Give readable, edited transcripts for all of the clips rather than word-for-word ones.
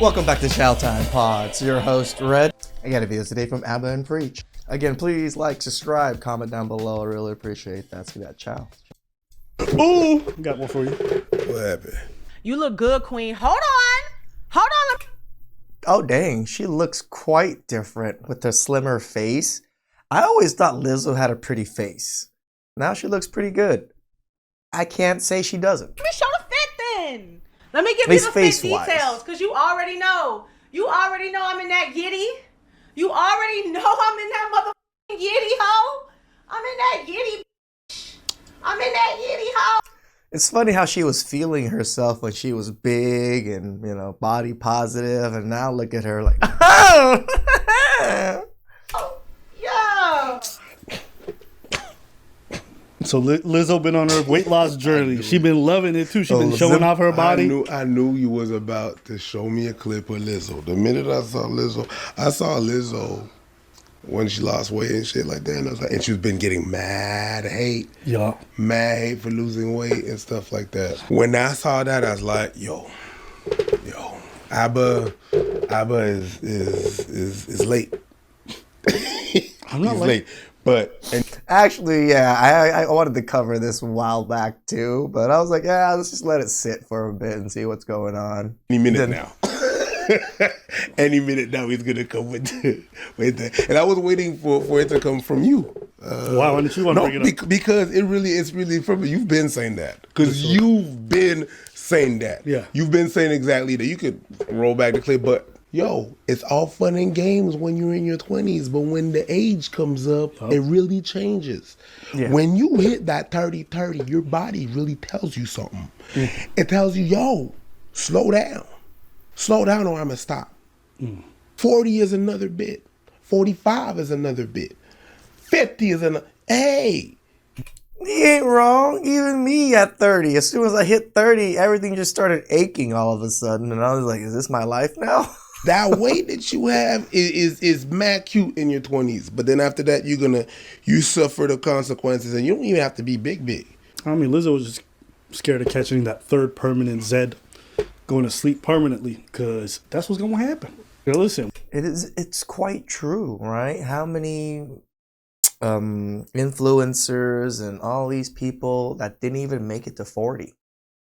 Welcome back to TheChowTimePod. It's your host, Red. I got a video today from Abba and Preach. Again, please like, subscribe, comment down below. I really appreciate that. See that, ciao. Ooh, got one for you. What happened? You look good, queen. Hold on. Oh, dang. She looks quite different with her slimmer face. I always thought Lizzo had a pretty face. Now she looks pretty good. I can't say she doesn't. Let me show the fit then. Let me give you the fit details, because you already know. You already know I'm in that giddy. You already know I'm in that motherfucking giddy hoe. I'm in that giddy bitch. I'm in that giddy hoe. It's funny how she was feeling herself when she was big and, you know, body positive, and now look at her like, oh, Yeah. So Lizzo been on her weight loss journey. She been loving it too. She been showing off her body. I knew you was about to show me a clip of Lizzo. The minute I saw Lizzo when she lost weight and shit like that, and I was like, and she's been getting mad hate. Yeah. Mad hate for losing weight and stuff like that. When I saw that, I was like, yo, Abba is late. I'm not He's late. But actually, yeah, I wanted to cover this a while back too, but I was like, yeah, let's just let it sit for a bit and see what's going on. Any minute now. Any minute now he's gonna come with that. And I was waiting for it to come from you. Why didn't you want to bring it up? Because it's really from you. You've been saying that. Because you've been saying that. Yeah. You've been saying exactly that. You could roll back the clip, but yo, it's all fun and games when you're in your 20s, but when the age comes up, it really changes. Yeah. When you hit that 30-30, your body really tells you something. It tells you, yo, slow down. Slow down or I'm going to stop. 40 is another bit. 45 is another bit. 50 is another. Hey. He ain't wrong. Even me at 30. As soon as I hit 30, everything just started aching all of a sudden. And I was like, is this my life now? That weight that you have is mad cute in your 20s. But then after that, you suffer the consequences. And you don't even have to be big. I mean, Lizzo was just scared of catching that third permanent Z, going to sleep permanently, because that's what's going to happen. You know, listen. It's quite true, right? How many influencers and all these people that didn't even make it to 40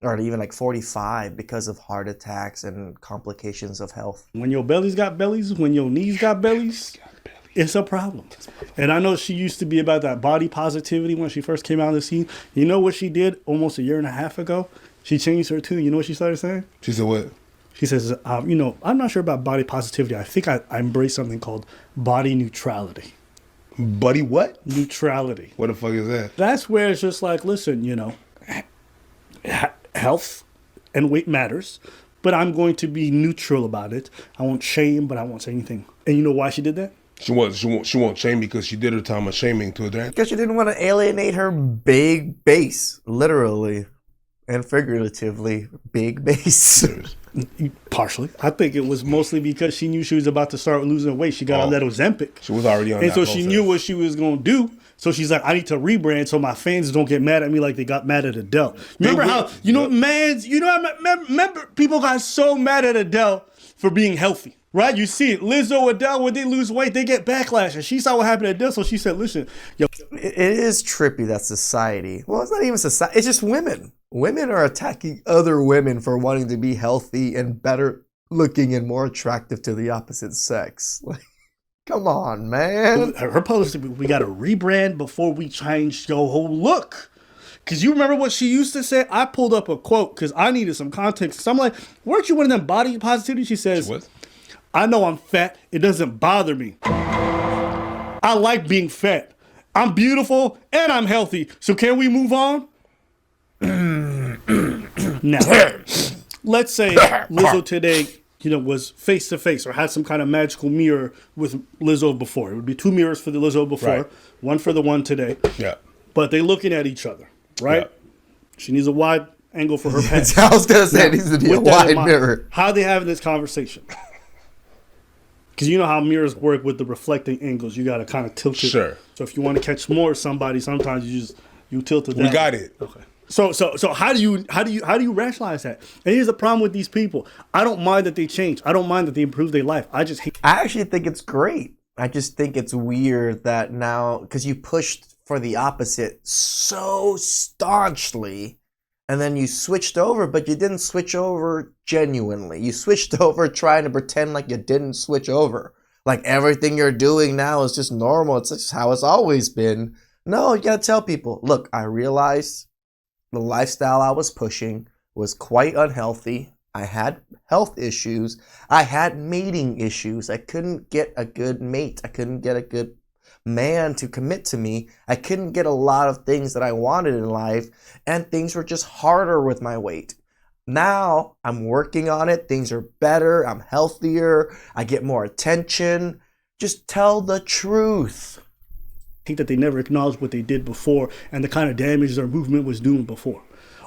or even like 45 because of heart attacks and complications of health. When your belly's got bellies, when your knees got bellies, it's a problem. And I know she used to be about that body positivity when she first came out of the scene. You know what she did almost a year and a half ago? She changed her tune. You know what she started saying? She said what? She says, I'm not sure about body positivity. I think I embrace something called body neutrality. Body what? Neutrality. What the fuck is that? That's where it's just like, listen, health and weight matters, but I'm going to be neutral about it. I won't shame, but I won't say anything. And you know why she did that? She won't shame because she did her time of shaming to her dad. Because she didn't want to alienate her big base, literally and figuratively, big base. Partially. I think it was mostly because she knew she was about to start losing weight. She got on that Ozempic. She was already on that. And so she knew what she was going to do. So she's like, I need to rebrand so my fans don't get mad at me like they got mad at Adele. Remember how, remember people got so mad at Adele for being healthy, right? You see it. Lizzo, Adele, when they lose weight, they get backlash. And she saw what happened to Adele, so she said, listen, yo. It is trippy that society, well, it's not even society, it's just women. Women are attacking other women for wanting to be healthy and better looking and more attractive to the opposite sex. Like, come on, man. Her policy, we got to rebrand before we change your whole look. Because you remember what she used to say? I pulled up a quote because I needed some context. So I'm like, weren't you one of them body positivity? She says, I know I'm fat. It doesn't bother me. I like being fat. I'm beautiful and I'm healthy. So can we move on? Now, let's say Lizzo today, was face to face or had some kind of magical mirror with Lizzo before. It would be two mirrors for the Lizzo before, one for the one today. Yeah. But they looking at each other, right? Yeah. She needs a wide angle for her pants. I was going to say it needs to be a wide mirror. How are they having this conversation? Because you know how mirrors work with the reflecting angles. You got to kind of tilt it. Sure. So if you want to catch more of somebody, sometimes you tilt it down. We got it. Okay. So how do you rationalize that? And here's the problem with these people. I don't mind that they change. I don't mind that they improve their life. I actually think it's great. I just think it's weird that now, because you pushed for the opposite so staunchly, and then you switched over, but you didn't switch over genuinely. You switched over trying to pretend like you didn't switch over. Like everything you're doing now is just normal. It's just how it's always been. No, you gotta tell people, look, I realized the lifestyle I was pushing was quite unhealthy. I had health issues. I had mating issues. I couldn't get a good mate. I couldn't get a good man to commit to me. I couldn't get a lot of things that I wanted in life, and things were just harder with my weight. Now I'm working on it. Things are better. I'm healthier. I get more attention. Just tell the truth. think that they never acknowledged what they did before and the kind of damage their movement was doing before.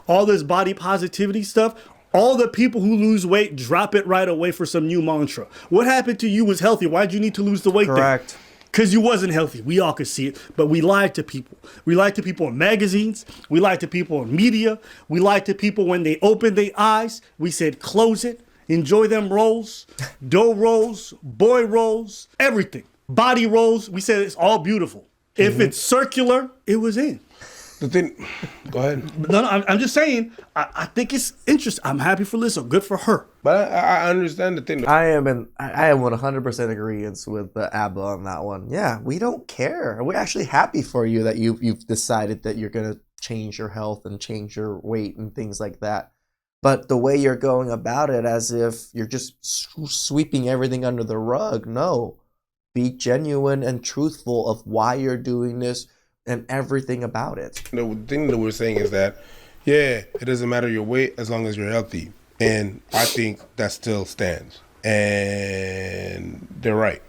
All this body positivity stuff, all the people who lose weight drop it right away for some new mantra. What happened to you was healthy. Why'd you need to lose the weight? Correct. Because you wasn't healthy. We all could see it, but we lied to people. We lied to people in magazines. We lied to people in media. We lied to people when they opened their eyes. We said, close it. Enjoy them rolls, dough rolls, boy rolls, everything. Body rolls. We said it's all beautiful. If it's circular, it was in. The thing, go ahead. No, I'm just saying, I think it's interesting. I'm happy for Lizzo. Good for her. But I understand the thing. I am 100% agreement with Abba on that one. Yeah, we don't care. We're actually happy for you that you've decided that you're going to change your health and change your weight and things like that. But the way you're going about it as if you're just sweeping everything under the rug, no. Be genuine and truthful of why you're doing this and everything about it. The thing that we're saying is that, yeah, it doesn't matter your weight as long as you're healthy. And I think that still stands. And they're right.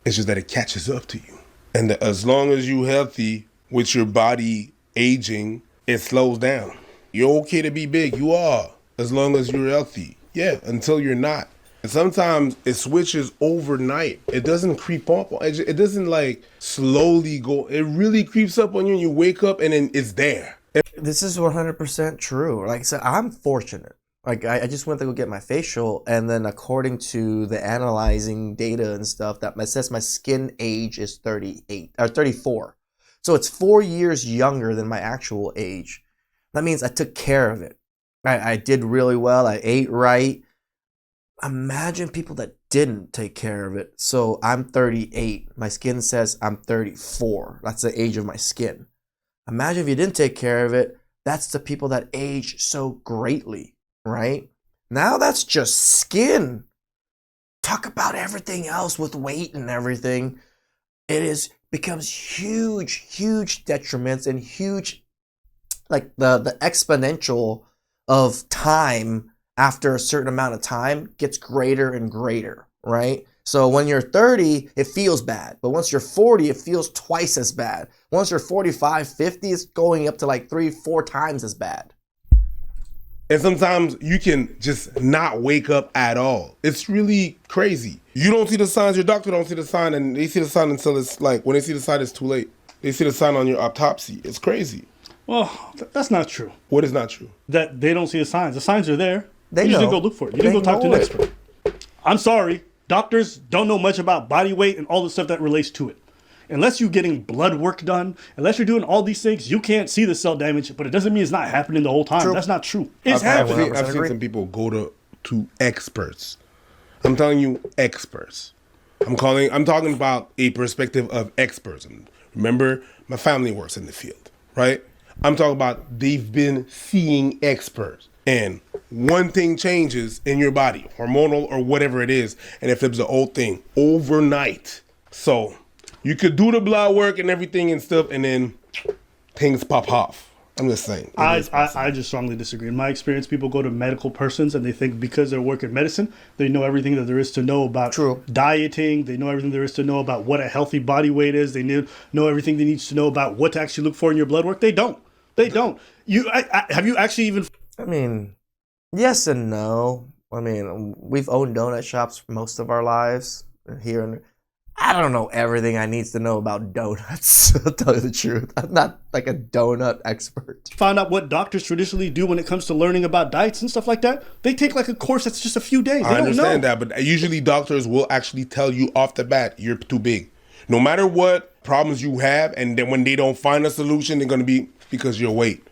It's just that it catches up to you. And that as long as you're healthy with your body aging, it slows down. You're okay to be big. You are. As long as you're healthy. Yeah, until you're not. And sometimes it switches overnight. It doesn't creep up. It doesn't like slowly go. It really creeps up on you and you wake up and then it's there. This is 100% true. Like I said, I'm fortunate. Like I just went to go get my facial, and then according to the analyzing data and stuff, that says my skin age is 38 or 34. So it's 4 years younger than my actual age. That means I took care of it. I did really well. I ate right. Imagine people that didn't take care of it. So I'm 38. My skin says I'm 34. That's the age of my skin. Imagine if you didn't take care of it. That's the people that age so greatly, right? Now that's just skin. Talk about everything else with weight and everything. Becomes huge detriments and huge, like the exponential of time after a certain amount of time gets greater and greater, right? So when you're 30, it feels bad. But once you're 40, it feels twice as bad. Once you're 45, 50, it's going up to like 3-4 times as bad. And sometimes you can just not wake up at all. It's really crazy. You don't see the signs, your doctor don't see the sign, and they see the sign until it's like, when they see the sign, it's too late. They see the sign on your autopsy. It's crazy. Well, that's not true. What is not true? That they don't see the signs. The signs are there. You just didn't go look for it. You didn't go talk to an expert. I'm sorry. Doctors don't know much about body weight and all the stuff that relates to it. Unless you're getting blood work done, unless you're doing all these things, you can't see the cell damage, but it doesn't mean it's not happening the whole time. True. That's not true. It's happening. I've seen some people go to experts. I'm telling you, experts. I'm talking about a perspective of experts. And remember, my family works in the field, right? I'm talking about they've been seeing experts. And one thing changes in your body, hormonal or whatever it is, and it flips the whole thing overnight. So you could do the blood work and everything and stuff, and then things pop off. I'm just saying. I just strongly disagree. In my experience, people go to medical persons and they think because they work in medicine, they know everything that there is to know about dieting. They know everything there is to know about what a healthy body weight is. They know everything they need to know about what to actually look for in your blood work. They don't. They don't. Have you actually even... I mean, yes and no. I mean, we've owned donut shops for most of our lives here. I don't know everything I need to know about donuts, to tell you the truth. I'm not like a donut expert. Found out what doctors traditionally do when it comes to learning about diets and stuff like that. They take like a course that's just a few days. I understand that, but usually doctors will actually tell you off the bat, you're too big. No matter what problems you have, and then when they don't find a solution, they're going to be because of your weight.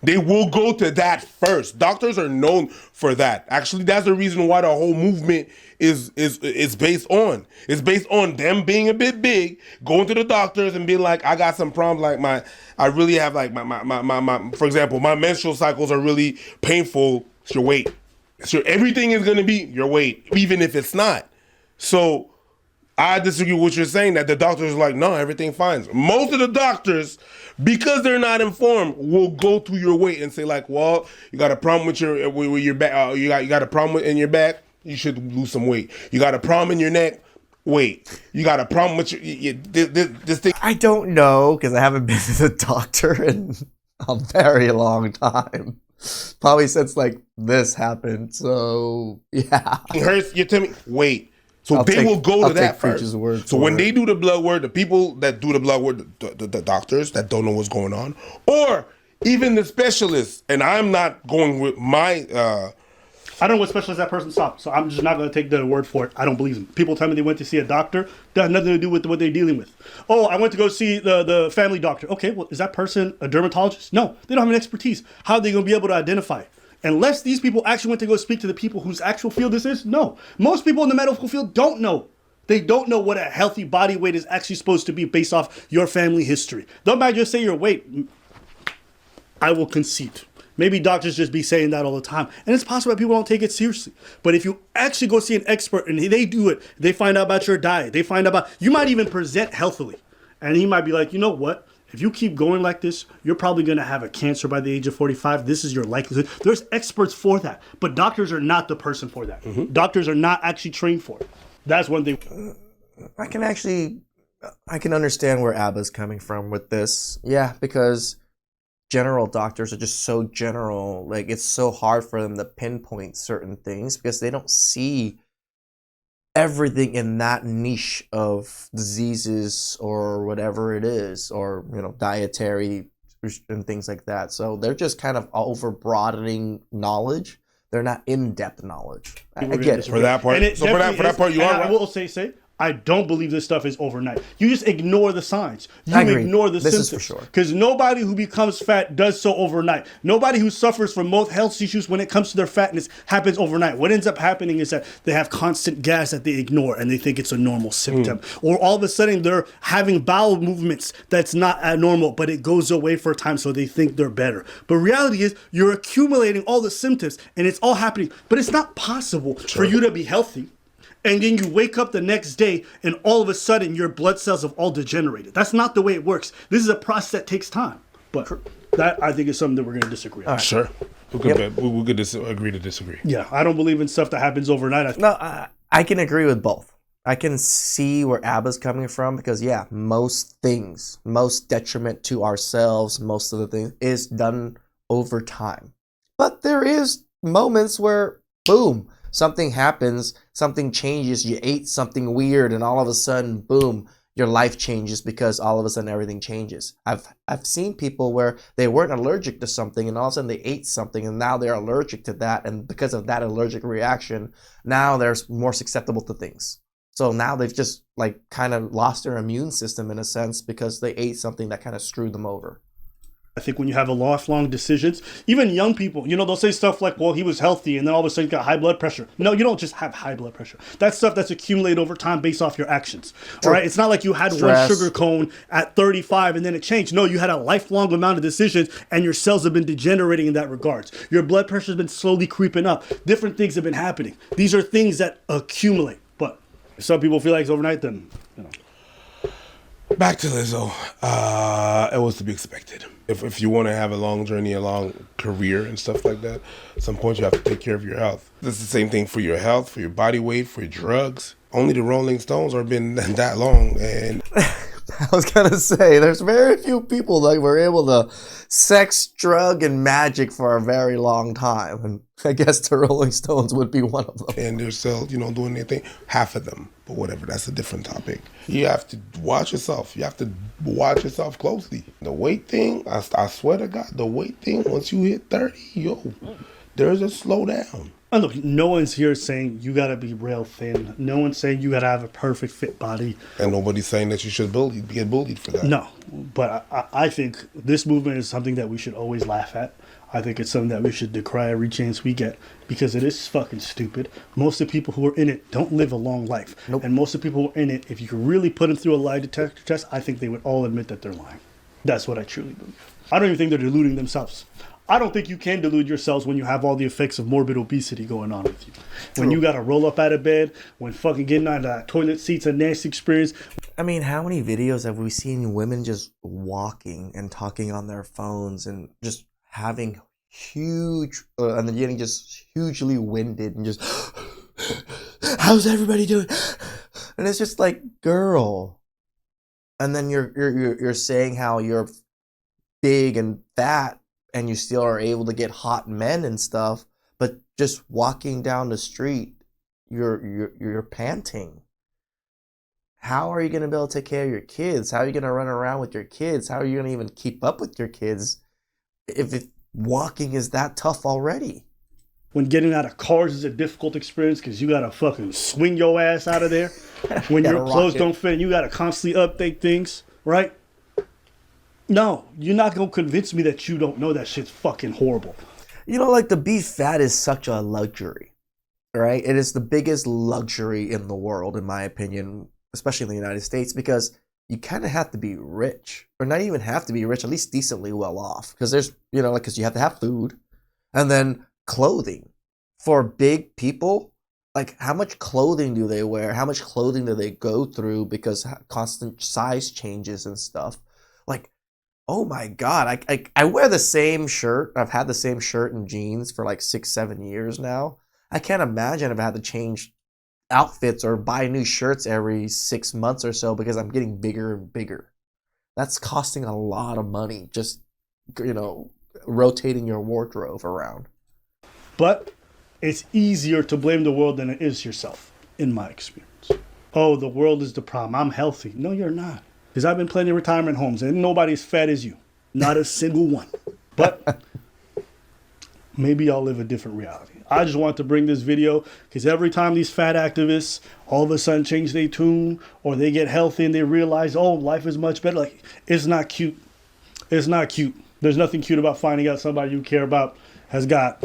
They will go to that first. Doctors are known for that. Actually, that's the reason why the whole movement is based on. It's based on them being a bit big, going to the doctors and being like, I got some problems like I really have like my for example, my menstrual cycles are really painful. It's your weight. So everything is gonna be your weight, even if it's not. So I disagree with what you're saying, that the doctors are like, no, everything fine. Most of the doctors, because they're not informed, will go through your weight and say like, well, you got a problem with your back, you got a problem in your back, you should lose some weight. You got a problem in your neck, weight. You got a problem with this thing. I don't know, because I haven't been to the doctor in a very long time. Probably since like this happened. So yeah. It hurts. You tell me, wait. So they will go to that first. So when they do the blood work, the people that do the blood work, the doctors that don't know what's going on, or even the specialists, and I'm not going with my... I don't know what specialist that person saw, so I'm just not going to take their word for it. I don't believe them. People tell me they went to see a doctor. That has nothing to do with what they're dealing with. Oh, I went to go see the family doctor. Okay, well, is that person a dermatologist? No, they don't have an expertise. How are they going to be able to identify it? Unless these people actually went to go speak to the people whose actual field this is, no. Most people in the medical field don't know. They don't know what a healthy body weight is actually supposed to be based off your family history. They might just say your weight. I will concede. Maybe doctors just be saying that all the time. And it's possible that people don't take it seriously. But if you actually go see an expert and they do it, they find out about your diet. They find out about, you might even present healthily. And he might be like, you know what? If you keep going like this, you're probably going to have a cancer by the age of 45. This is your likelihood. There's experts for that. But doctors are not the person for that. Mm-hmm. Doctors are not actually trained for it. That's one thing. I can understand where Abba's coming from with this. Yeah, because general doctors are just so general. Like, it's so hard for them to pinpoint certain things because they don't see everything in that niche of diseases or whatever it is, or dietary and things like that. So they're just kind of over broadening knowledge. They're not in-depth knowledge. I get it. For that part, so for that part, you are right. I will say, I don't believe this stuff is overnight. You just ignore the signs. You ignore the symptoms. This is for sure. Because nobody who becomes fat does so overnight. Nobody who suffers from most health issues when it comes to their fatness happens overnight. What ends up happening is that they have constant gas that they ignore and they think it's a normal symptom. Or all of a sudden they're having bowel movements that's not abnormal, but it goes away for a time so they think they're better. But reality is you're accumulating all the symptoms and it's all happening. But it's not possible for you to be healthy. And then you wake up the next day and all of a sudden your blood cells have all degenerated. That's not the way it works. This is a process that takes time. But that, I think, is something that we're going to disagree on. Right. Sure. We could agree to disagree. Yeah, I don't believe in stuff that happens overnight. I can agree with both. I can see where Abba's coming from because, yeah, most detriment to ourselves, most of the things is done over time. But there is moments where, boom, something happens, something changes, you ate something weird, and all of a sudden, boom, your life changes because all of a sudden everything changes. I've seen people where they weren't allergic to something, and all of a sudden they ate something, and now they're allergic to that, and because of that allergic reaction, now they're more susceptible to things. So now they've just like kind of lost their immune system in a sense because they ate something that kind of screwed them over. I think when you have a lifelong decisions, even young people, they'll say stuff like, well, he was healthy and then all of a sudden he got high blood pressure. No, you don't just have high blood pressure. That's stuff that's accumulated over time based off your actions. All right. It's not like you had one sugar cone at 35 and then it changed. No, you had a lifelong amount of decisions and your cells have been degenerating in that regards. Your blood pressure has been slowly creeping up. Different things have been happening. These are things that accumulate. But if some people feel like it's overnight, then, Back to Lizzo. It was to be expected. If you want to have a long journey, a long career and stuff like that, at some point you have to take care of your health. This is the same thing for your health, for your body weight, for your drugs. Only the Rolling Stones have been that long. And I was gonna say, there's very few people that were able to sex, drug, and magic for a very long time, and I guess the Rolling Stones would be one of them. And they're still, doing their thing. Half of them, but whatever. That's a different topic. You have to watch yourself. You have to watch yourself closely. The weight thing, I swear to God, the weight thing. Once you hit 30, there's a slowdown. And look, no one's here saying you gotta be real thin. No one's saying you gotta have a perfect fit body. And nobody's saying that you should get bullied for that. No, but I think this movement is something that we should always laugh at. I think it's something that we should decry every chance we get because it is fucking stupid. Most of the people who are in it don't live a long life. Nope. And most of the people who are in it, if you could really put them through a lie detector test, I think they would all admit that they're lying. That's what I truly believe. I don't even think they're deluding themselves. I don't think you can delude yourselves when you have all the effects of morbid obesity going on with you. When you got to roll up out of bed, when fucking getting out of that toilet seat's a nasty experience. I mean, how many videos have we seen women just walking and talking on their phones and just having huge, and then getting just hugely winded and just, how's everybody doing? And it's just like, girl. And then you're saying how you're big and fat, and you still are able to get hot men and stuff, but just walking down the street, you're panting. How are you going to be able to take care of your kids? How are you going to run around with your kids? How are you going to even keep up with your kids if walking is that tough already? When getting out of cars is a difficult experience because you got to fucking swing your ass out of there. When your clothes don't fit and you got to constantly update things, right? No, you're not going to convince me that you don't know that shit's fucking horrible. Like to be fat is such a luxury, right? It is the biggest luxury in the world, in my opinion, especially in the United States, because you kind of have to be rich, or not even have to be rich, at least decently well off. Because there's, because you have to have food and then clothing. For big people, like how much clothing do they wear? How much clothing do they go through because constant size changes and stuff? Like, oh my God, I wear the same shirt. I've had the same shirt and jeans for like 6-7 years now. I can't imagine if I had to change outfits or buy new shirts every 6 months or so because I'm getting bigger and bigger. That's costing a lot of money, just, rotating your wardrobe around. But it's easier to blame the world than it is yourself, in my experience. Oh, the world is the problem. I'm healthy. No, you're not. Because I've been plenty of retirement homes and nobody as fat as you. Not a single one. But maybe y'all live a different reality. I just want to bring this video because every time these fat activists all of a sudden change their tune or they get healthy and they realize, oh, life is much better. Like, it's not cute. It's not cute. There's nothing cute about finding out somebody you care about has got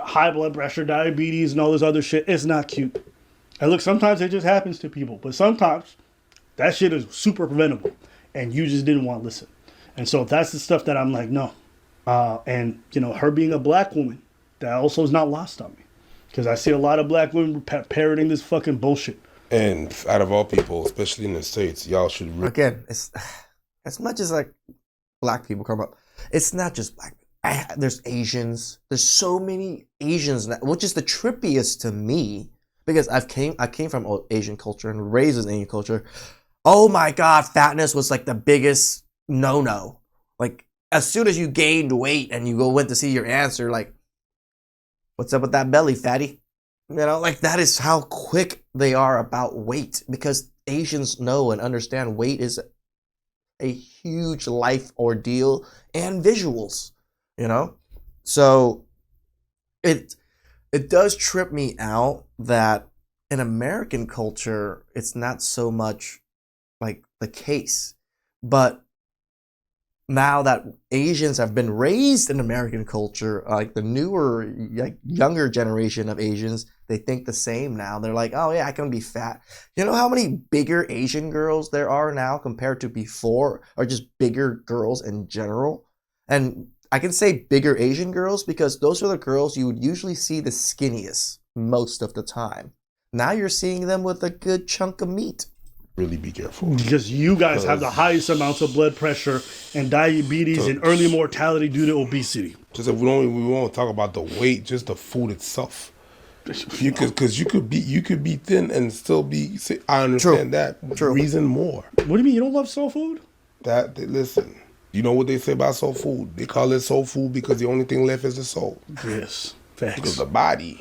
high blood pressure, diabetes, and all this other shit. It's not cute. And look, sometimes it just happens to people. But sometimes that shit is super preventable, and you just didn't want to listen. And so that's the stuff that I'm like, no. And, her being a black woman, that also is not lost on me. Because I see a lot of black women parroting this fucking bullshit. And out of all people, especially in the States, y'all should... Again, it's, as much as like black people come up, it's not just black people. There's Asians. There's so many Asians now, which is the trippiest to me. Because I came from Asian culture and raised in Asian culture. Oh my God, fatness was like the biggest no-no. Like, as soon as you gained weight and you went to see your answer, like, what's up with that belly, fatty? Like that is how quick they are about weight because Asians know and understand weight is a huge life ordeal and visuals, So it does trip me out that in American culture, it's not so much like the case, but now that Asians have been raised in American culture, like the newer, like younger generation of Asians, they think the same now. They're like, oh yeah, I can be fat. You know how many bigger Asian girls there are now compared to before, or just bigger girls in general? And I can say bigger Asian girls because those are the girls you would usually see the skinniest most of the time. Now you're seeing them with a good chunk of meat. Really be careful. Because you guys have the highest amounts of blood pressure and diabetes and early mortality due to obesity. Just if we won't talk about the weight, just the food itself. Because you could be thin and still be. I understand that. True. Reason more. What do you mean you don't love soul food? Listen. You know what they say about soul food? They call it soul food because the only thing left is the soul. Yes, facts. Because the body.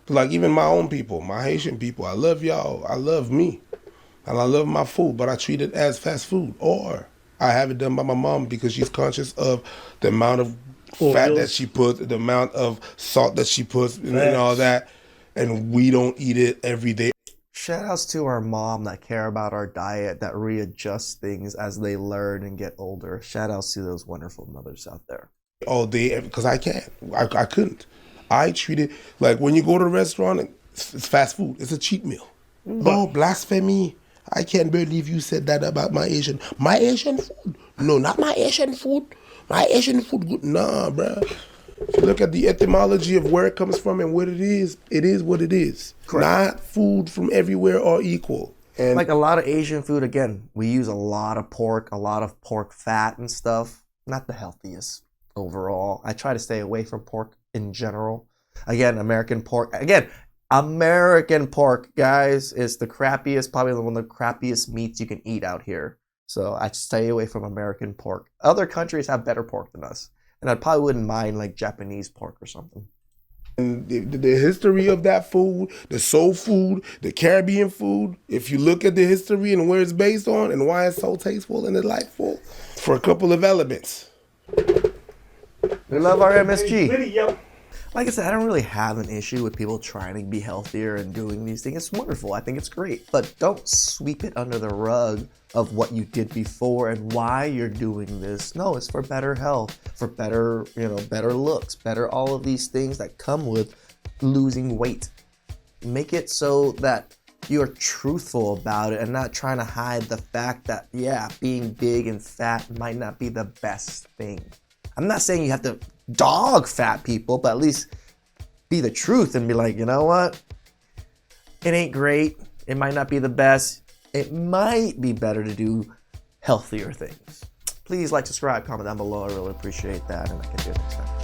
Like even my own people, my Haitian people, I love y'all. I love me. And I love my food, but I treat it as fast food. Or I have it done by my mom because she's conscious of the amount of fat that she puts, the amount of salt that she puts, and all that. And we don't eat it every day. Shout outs to our mom that care about our diet, that readjust things as they learn and get older. Shout outs to those wonderful mothers out there. All day, because I can't. I couldn't. I treat it like when you go to a restaurant, it's fast food. It's a cheap meal. Oh, blasphemy. I can't believe you said that about my Asian food. No, not my Asian food. My Asian food good. Nah, bruh. If you look at the etymology of where it comes from and what it is what it is. Correct. Not food from everywhere are equal. And like a lot of Asian food, again, we use a lot of pork fat and stuff. Not the healthiest overall. I try to stay away from pork in general. Again, American pork, guys, is the crappiest, probably one of the crappiest meats you can eat out here. So I stay away from American pork. Other countries have better pork than us. And I probably wouldn't mind like Japanese pork or something. And the history of that food, the soul food, the Caribbean food, if you look at the history and where it's based on and why it's so tasteful and delightful, for a couple of elements. We love our MSG. Like I said, I don't really have an issue with people trying to be healthier and doing these things. It's wonderful. I think it's great. But don't sweep it under the rug of what you did before and why you're doing this. No, it's for better health, for better, better looks, better all of these things that come with losing weight. Make it so that you're truthful about it and not trying to hide the fact that, being big and fat might not be the best thing. I'm not saying you have to dog fat people, but at least be the truth and be like, you know what? It ain't great. It might not be the best. It might be better to do healthier things. Please like, subscribe, comment down below. I really appreciate that, and I can do it next time.